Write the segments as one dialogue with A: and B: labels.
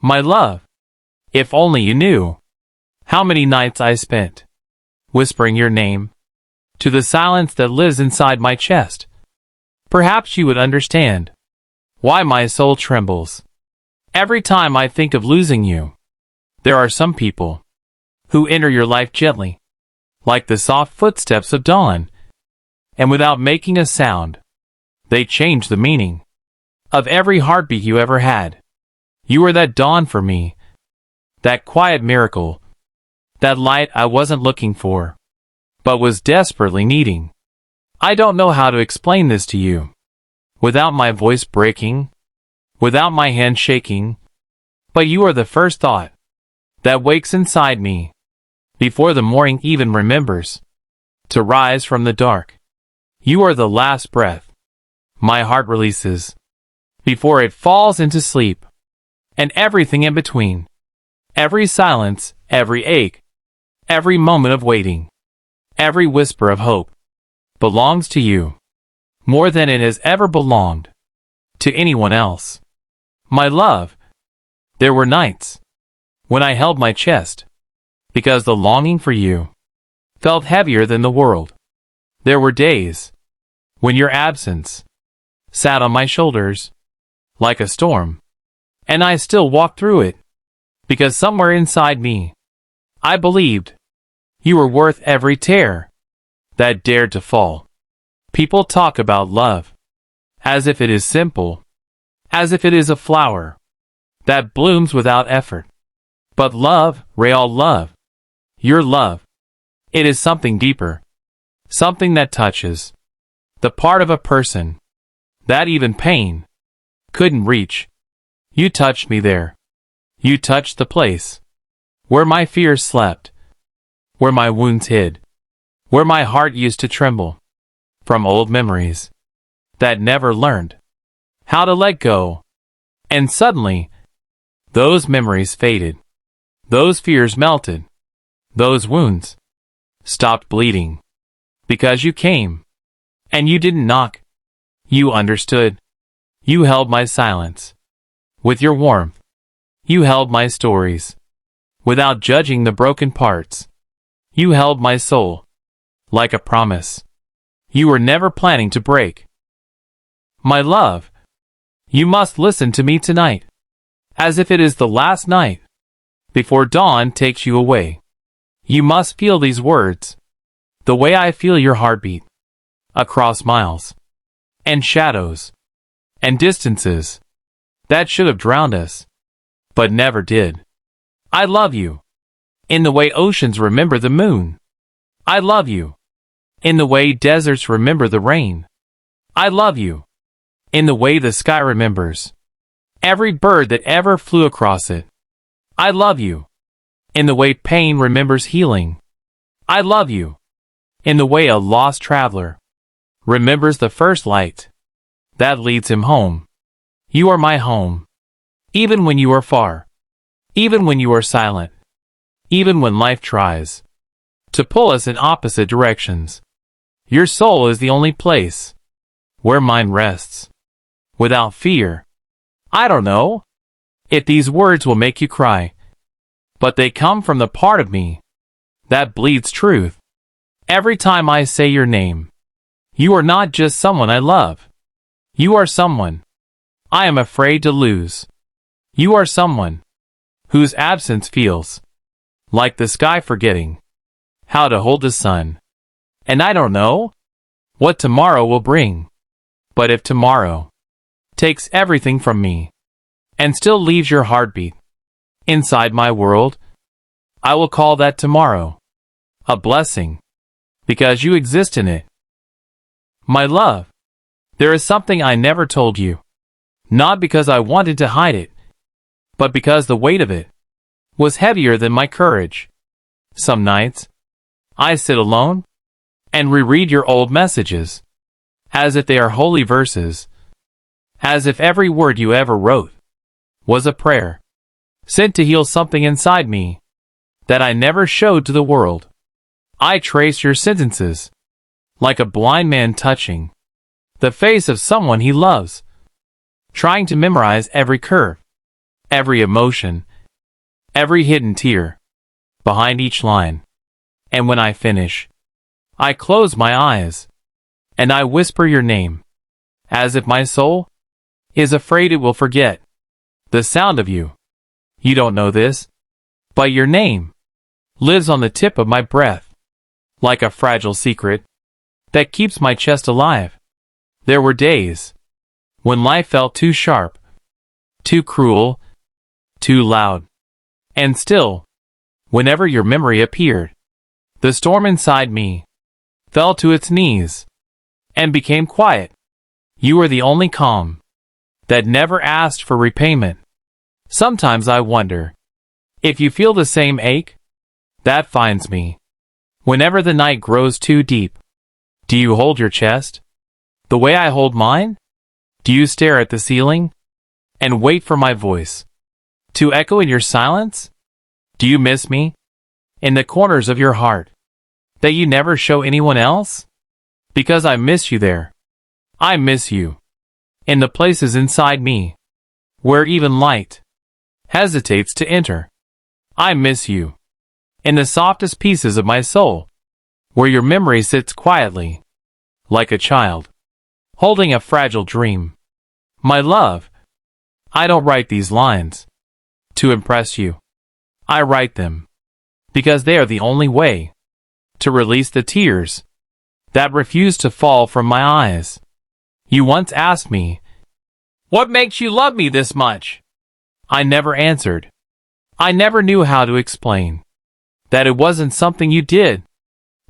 A: My love, if only you knew how many nights I spent whispering your name to the silence that lives inside my chest. Perhaps you would understand why my soul trembles every time I think of losing you. There are some people who enter your life gently, like the soft footsteps of dawn, and without making a sound, they change the meaning of every heartbeat you ever had. You were that dawn for me, that quiet miracle, that light I wasn't looking for, but was desperately needing. I don't know how to explain this to you, without my voice breaking, without my hand shaking, but you are the first thought that wakes inside me, before the morning even remembers to rise from the dark. You are the last breath my heart releases before it falls into sleep, and everything in between, every silence, every ache, every moment of waiting, every whisper of hope, belongs to you, more than it has ever belonged to anyone else. My love, there were nights when I held my chest, because the longing for you felt heavier than the world. There were days when your absence sat on my shoulders like a storm, and I still walked through it, because somewhere inside me, I believed you were worth every tear that dared to fall. People talk about love as if it is simple, as if it is a flower that blooms without effort. But love, real love, your love, it is something deeper, something that touches the part of a person that even pain couldn't reach. You touched me there. You touched the place where my fears slept, where my wounds hid, where my heart used to tremble from old memories that never learned how to let go. And suddenly, those memories faded. Those fears melted. Those wounds stopped bleeding. Because you came. And you didn't knock. You understood. You held my silence with your warmth. You held my stories without judging the broken parts. You held my soul like a promise you were never planning to break. My love, you must listen to me tonight, as if it is the last night before dawn takes you away. You must feel these words the way I feel your heartbeat, across miles and shadows and distances that should have drowned us, but never did. I love you in the way oceans remember the moon. I love you in the way deserts remember the rain. I love you in the way the sky remembers every bird that ever flew across it. I love you in the way pain remembers healing. I love you in the way a lost traveler remembers the first light that leads him home. You are my home, even when you are far, even when you are silent, even when life tries to pull us in opposite directions. Your soul is the only place where mine rests, without fear. I don't know if these words will make you cry, but they come from the part of me that bleeds truth. Every time I say your name, you are not just someone I love. You are someone I am afraid to lose. You are someone whose absence feels like the sky forgetting how to hold the sun. And I don't know what tomorrow will bring, but if tomorrow takes everything from me and still leaves your heartbeat inside my world, I will call that tomorrow a blessing, because you exist in it. My love, there is something I never told you, not because I wanted to hide it, but because the weight of it was heavier than my courage. Some nights, I sit alone and reread your old messages, as if they are holy verses, as if every word you ever wrote was a prayer sent to heal something inside me that I never showed to the world. I trace your sentences like a blind man touching the face of someone he loves, trying to memorize every curve, every emotion, every hidden tear, behind each line. And when I finish, I close my eyes, and I whisper your name, as if my soul is afraid it will forget the sound of you. You don't know this, but your name lives on the tip of my breath, like a fragile secret that keeps my chest alive. There were days when life felt too sharp, too cruel, too loud. And still, whenever your memory appeared, the storm inside me fell to its knees and became quiet. You were the only calm that never asked for repayment. Sometimes I wonder if you feel the same ache that finds me whenever the night grows too deep. Do you hold your chest the way I hold mine? Do you stare at the ceiling and wait for my voice to echo in your silence? Do you miss me in the corners of your heart that you never show anyone else? Because I miss you there. I miss you in the places inside me where even light hesitates to enter. I miss you in the softest pieces of my soul where your memory sits quietly like a child holding a fragile dream. My love, I don't write these lines to impress you. I write them because they are the only way to release the tears that refuse to fall from my eyes. You once asked me, "What makes you love me this much?" I never answered. I never knew how to explain that it wasn't something you did.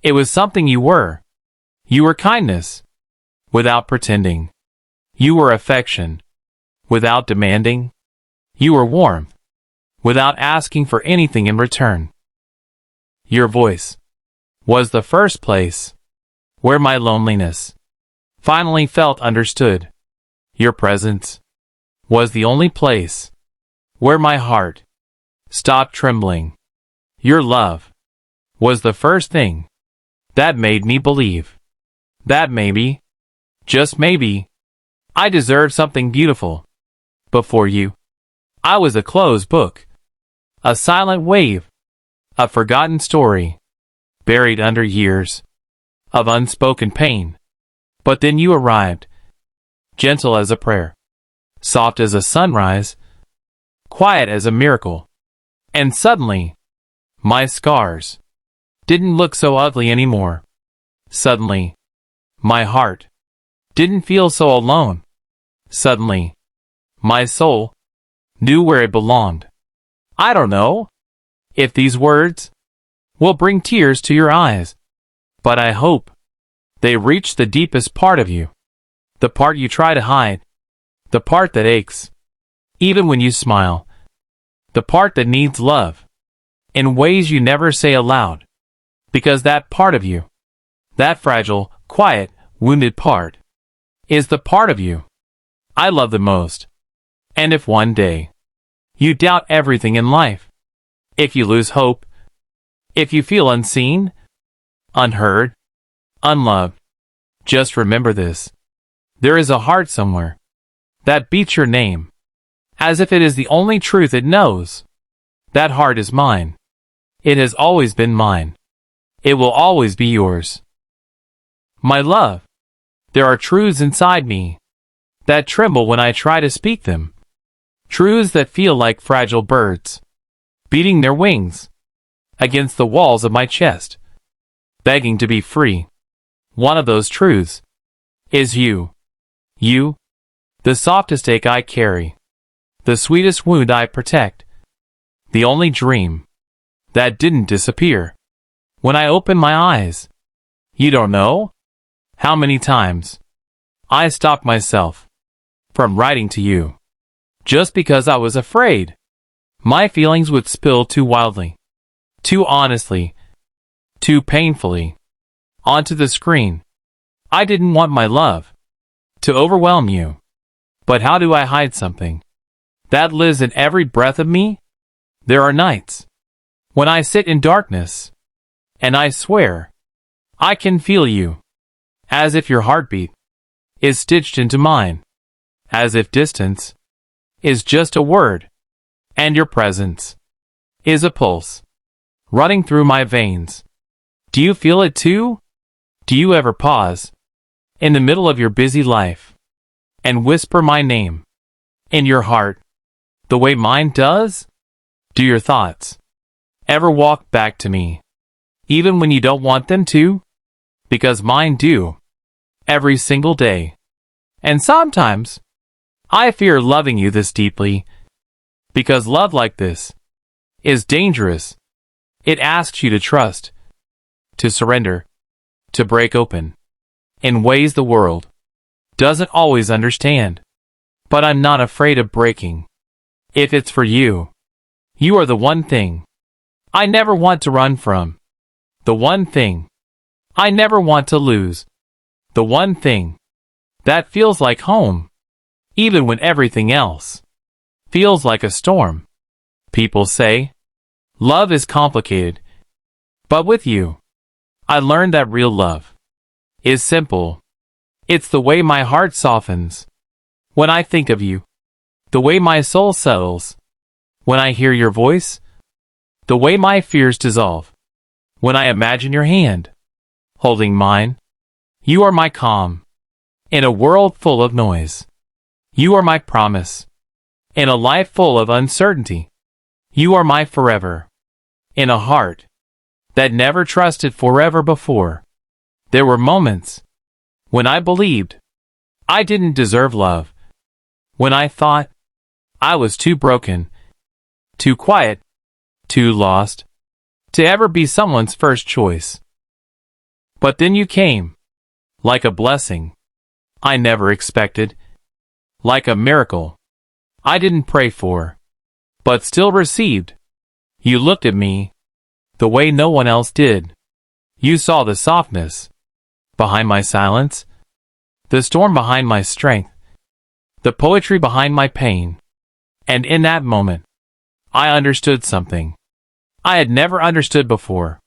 A: It was something you were. You were kindness, without pretending. You were affection, without demanding. You were warmth, without asking for anything in return. Your voice was the first place where my loneliness finally felt understood. Your presence was the only place where my heart stopped trembling. Your love was the first thing that made me believe that maybe, just maybe, I deserved something beautiful. Before you, I was a closed book, a silent wave, a forgotten story, buried under years of unspoken pain. But then you arrived, gentle as a prayer, soft as a sunrise, quiet as a miracle. And suddenly, my scars didn't look so ugly anymore. Suddenly, my heart didn't feel so alone. Suddenly, my soul knew where it belonged. I don't know if these words will bring tears to your eyes, but I hope they reach the deepest part of you, the part you try to hide, the part that aches, even when you smile, the part that needs love, in ways you never say aloud, because that part of you, that fragile, quiet, wounded part, is the part of you I love the most. And if one day you doubt everything in life, if you lose hope, if you feel unseen, unheard, unloved, just remember this. There is a heart somewhere that beats your name, as if it is the only truth it knows. That heart is mine. It has always been mine. It will always be yours. My love, there are truths inside me that tremble when I try to speak them. Truths that feel like fragile birds, beating their wings against the walls of my chest, begging to be free. One of those truths is you. You, the softest ache I carry, the sweetest wound I protect, the only dream that didn't disappear. When I open my eyes, you don't know how many times I stopped myself from writing to you, just because I was afraid my feelings would spill too wildly, too honestly, too painfully, onto the screen. I didn't want my love to overwhelm you. But how do I hide something that lives in every breath of me? There are nights when I sit in darkness, and I swear I can feel you, as if your heartbeat is stitched into mine, as if distance is just a word And your presence is a pulse running through my veins. Do you feel it too? Do you ever pause in the middle of your busy life and whisper my name in your heart the way mine does? Do your thoughts ever walk back to me, even when you don't want them to? Because mine do, every single day. And sometimes I fear loving you this deeply, because love like this is dangerous. It asks you to trust, to surrender, to break open in ways the world doesn't always understand. But I'm not afraid of breaking. If it's for you, you are the one thing I never want to run from. The one thing I never want to lose. The one thing that feels like home, even when everything else feels like a storm. People say love is complicated, but with you, I learned that real love is simple. It's the way my heart softens when I think of you, the way my soul settles when I hear your voice, the way my fears dissolve when I imagine your hand holding mine. You are my calm in a world full of noise. You are my promise in a life full of uncertainty. You are my forever in a heart that never trusted forever before. There were moments when I believed I didn't deserve love, when I thought I was too broken, too quiet, too lost to ever be someone's first choice. But then you came, like a blessing I never expected, like a miracle I didn't pray for, but still received. You looked at me the way no one else did. You saw the softness behind my silence, the storm behind my strength, the poetry behind my pain. And in that moment, I understood something I had never understood before.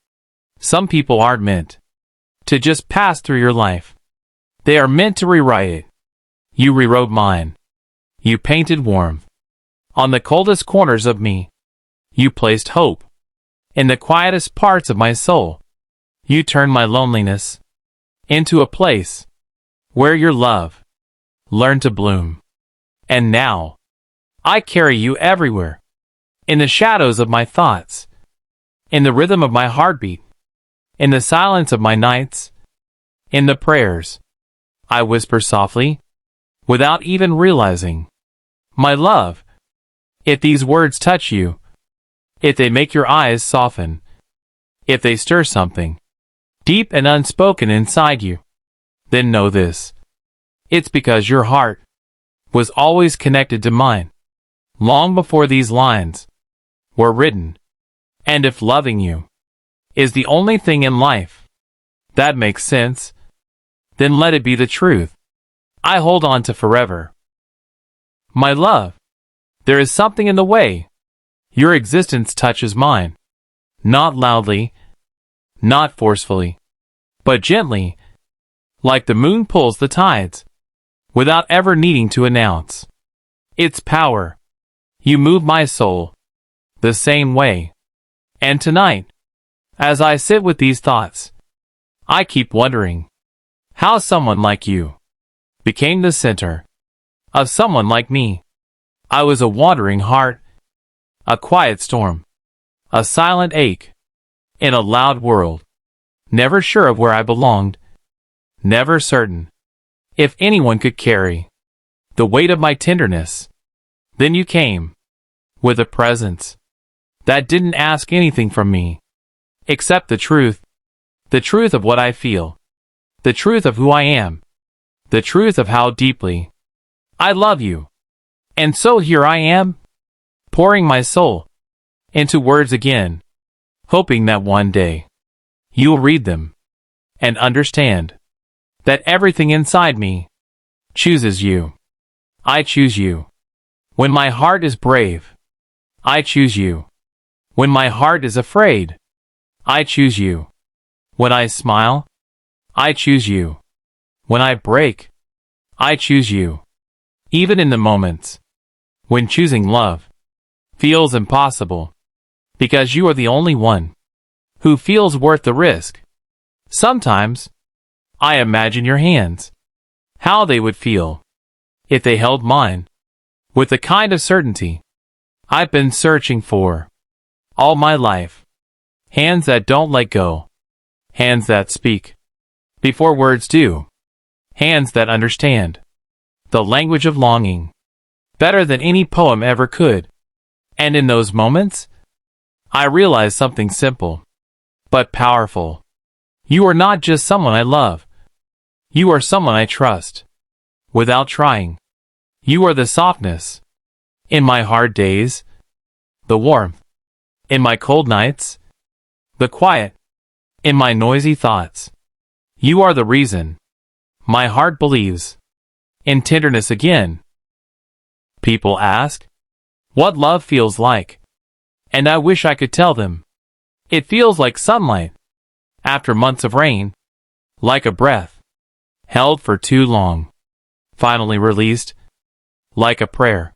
A: Some people aren't meant to just pass through your life. They are meant to rewrite it. You rewrote mine. You painted warmth on the coldest corners of me. You placed hope in the quietest parts of my soul. You turned my loneliness into a place where your love learned to bloom. And now, I carry you everywhere, in the shadows of my thoughts, in the rhythm of my heartbeat, in the silence of my nights, in the prayers I whisper softly, without even realizing. My love, if these words touch you, if they make your eyes soften, if they stir something deep and unspoken inside you, then know this. It's because your heart was always connected to mine, long before these lines were written. And if loving you is the only thing in life that makes sense, then let it be the truth I hold on to forever. My love, there is something in the way your existence touches mine. Not loudly, not forcefully, but gently, like the moon pulls the tides, without ever needing to announce its power. You move my soul the same way. And tonight, as I sit with these thoughts, I keep wondering how someone like you became the center of someone like me. I was a wandering heart, a quiet storm, a silent ache in a loud world, never sure of where I belonged, never certain if anyone could carry the weight of my tenderness. Then you came, with a presence that didn't ask anything from me, except the truth of what I feel, the truth of who I am, the truth of how deeply I love you. And so here I am, pouring my soul into words again, hoping that one day you'll read them and understand that everything inside me chooses you. I choose you. When my heart is brave, I choose you. When my heart is afraid, I choose you. When I smile, I choose you. When I break, I choose you. Even in the moments when choosing love feels impossible, because you are the only one who feels worth the risk. Sometimes, I imagine your hands, how they would feel if they held mine, with the kind of certainty I've been searching for all my life. Hands that don't let go, hands that speak before words do, hands that understand the language of longing better than any poem ever could. And in those moments, I realize something simple but powerful. You are not just someone I love. You are someone I trust. Without trying, you are the softness in my hard days, the warmth in my cold nights, the quiet in my noisy thoughts. You are the reason my heart believes in tenderness again. People ask what love feels like, and I wish I could tell them. It feels like sunlight after months of rain, like a breath held for too long, finally released, like a prayer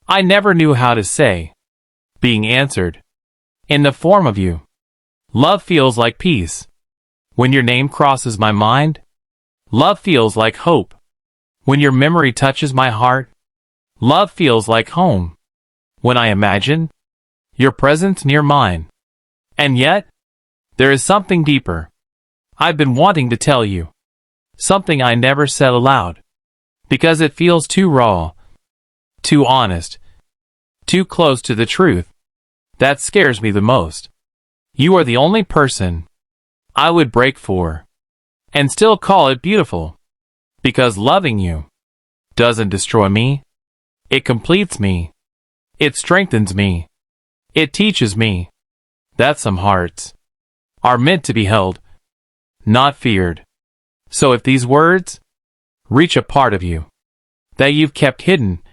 A: I never knew how to say, being answered in the form of you. Love feels like peace when your name crosses my mind. Love feels like hope when your memory touches my heart. Love feels like home when I imagine your presence near mine. And yet, there is something deeper I've been wanting to tell you, something I never said aloud, because it feels too raw, too honest, too close to the truth. That scares me the most. You are the only person I would break for, and still call it beautiful, because loving you doesn't destroy me. It completes me. It strengthens me. It teaches me that some hearts are meant to be held, not feared. So if these words reach a part of you that you've kept hidden,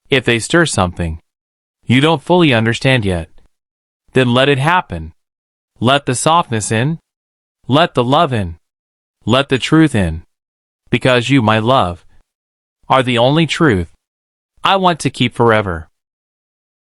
A: if they stir something you don't fully understand yet, then let it happen. Let the softness in. Let the love in. Let the truth in. Because you, my love, are the only truth I want to keep forever.